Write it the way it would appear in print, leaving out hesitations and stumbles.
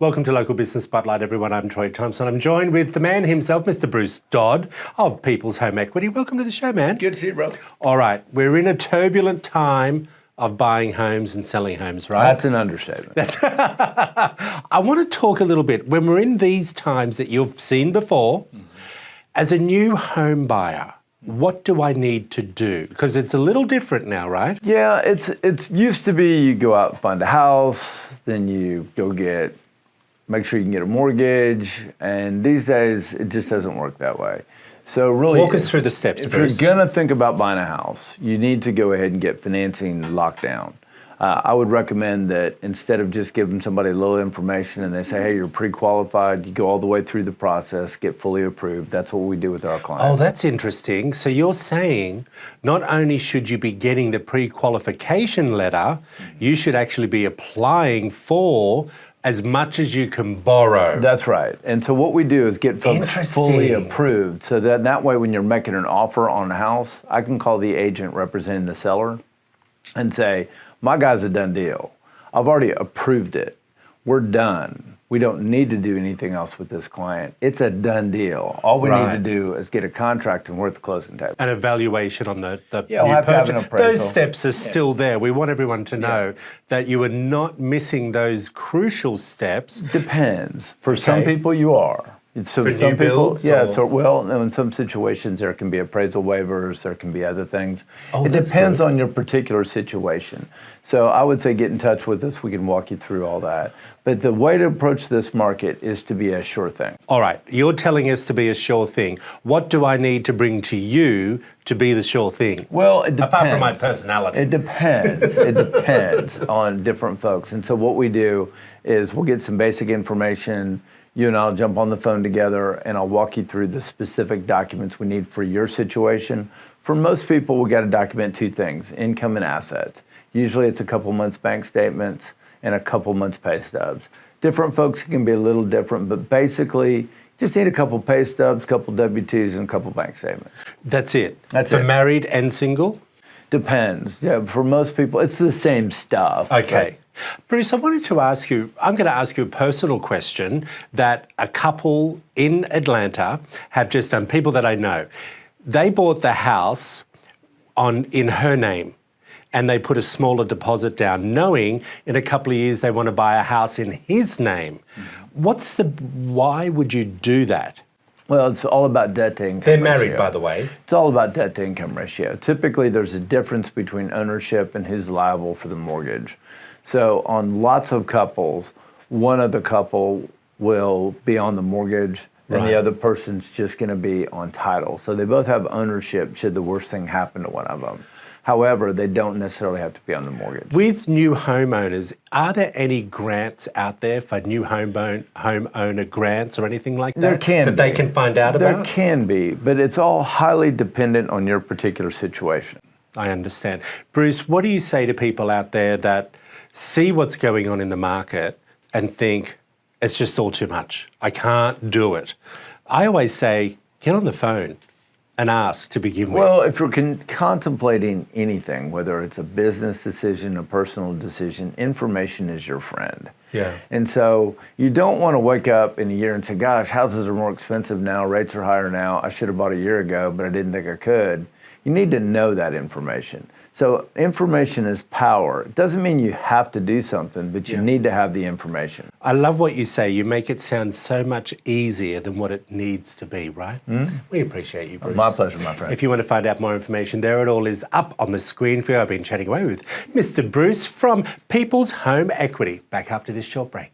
Welcome to Local Business Spotlight, everyone. I'm Troy Thompson. I'm joined with the man himself, Mr. Bruce Dodd of People's Home Equity. Welcome to the show, man. Good to see you, bro. All right, we're in a turbulent time of buying homes and selling homes, right? That's an understatement. I want to talk a little bit, when we're in these times that you've seen before, as a new home buyer, what do I need to do? Because it's a little different now, right? Yeah, it's used to be you go out and find a house, then you go make sure you can get a mortgage, and these days it just doesn't work that way. So really, walk us through the steps, If Bruce. you're gonna think about buying a house, you need to go ahead and get financing locked down. I would recommend that instead of just giving somebody a little information and they say, hey, you're pre-qualified, you go all the way through the process, get fully approved. That's what we do with our clients. Oh, that's interesting. So you're saying not only should you be getting the pre-qualification letter, you should actually be applying for as much as you can borrow. That's right. And so what we do is get folks fully approved so that way when you're making an offer on a house, I can call the agent representing the seller and say, my guy's a done deal. I've already approved it. We're done. We don't need to do anything else with this client. It's a done deal. All we need to do is get a contract and we're at the closing table. An evaluation on the we'll new have to have purchase. an appraisal. Those steps are still there. We want everyone to know that you are not missing those crucial steps. Depends. For some people you are. So for some new people, builds, in some situations there can be appraisal waivers, there can be other things. Oh, it depends on your particular situation. So I would say get in touch with us. We can walk you through all that. But the way to approach this market is to be a sure thing. All right, you're telling us to be a sure thing. What do I need to bring to you to be the sure thing? Well, it depends. Apart from my personality. It depends. It depends on different folks. And so what we do is we'll get some basic information. You and I'll jump on the phone together and I'll walk you through the specific documents we need for your situation. For most people, we got to document two things, income and assets. Usually it's a couple months bank statements and a couple months pay stubs. Different folks can be a little different, but basically just need a couple pay stubs, couple W-2s, and a couple bank statements. That's it? That's for it. Married and single? Depends. Yeah, for most people, it's the same stuff. Okay. Bruce, I wanted to ask you, I'm going to ask you a personal question that a couple in Atlanta have just done, people that I know. They bought the house in her name and they put a smaller deposit down, knowing in a couple of years they want to buy a house in his name. Why would you do that? Well, it's all about debt to income They're ratio. married, by the way. It's all about debt to income ratio. Typically, there's a difference between ownership and who's liable for the mortgage. So on lots of couples, one of the couple will be on the mortgage and the other person's just going to be on title. So they both have ownership should the worst thing happen to one of them. However, they don't necessarily have to be on the mortgage. With new homeowners, are there any grants out there for new homeowner grants or anything like that? There can be. They can find out about? There can be, but it's all highly dependent on your particular situation. I understand. Bruce, what do you say to people out there that see what's going on in the market and think, it's just all too much. I can't do it. I always say, get on the phone and ask to begin with. Well, if you're contemplating anything, whether it's a business decision, a personal decision, information is your friend. Yeah. And so you don't want to wake up in a year and say, gosh, houses are more expensive now, rates are higher now, I should have bought a year ago, but I didn't think I could. You need to know that information. So information is power. It doesn't mean you have to do something, but you need to have the information. I love what you say. You make it sound so much easier than what it needs to be, right? We appreciate you, Bruce. My pleasure, my friend. If you want to find out more information, there it all is up on the screen for you. I've been chatting away with Mr. Bruce from People's Home Equity. Back after this short break.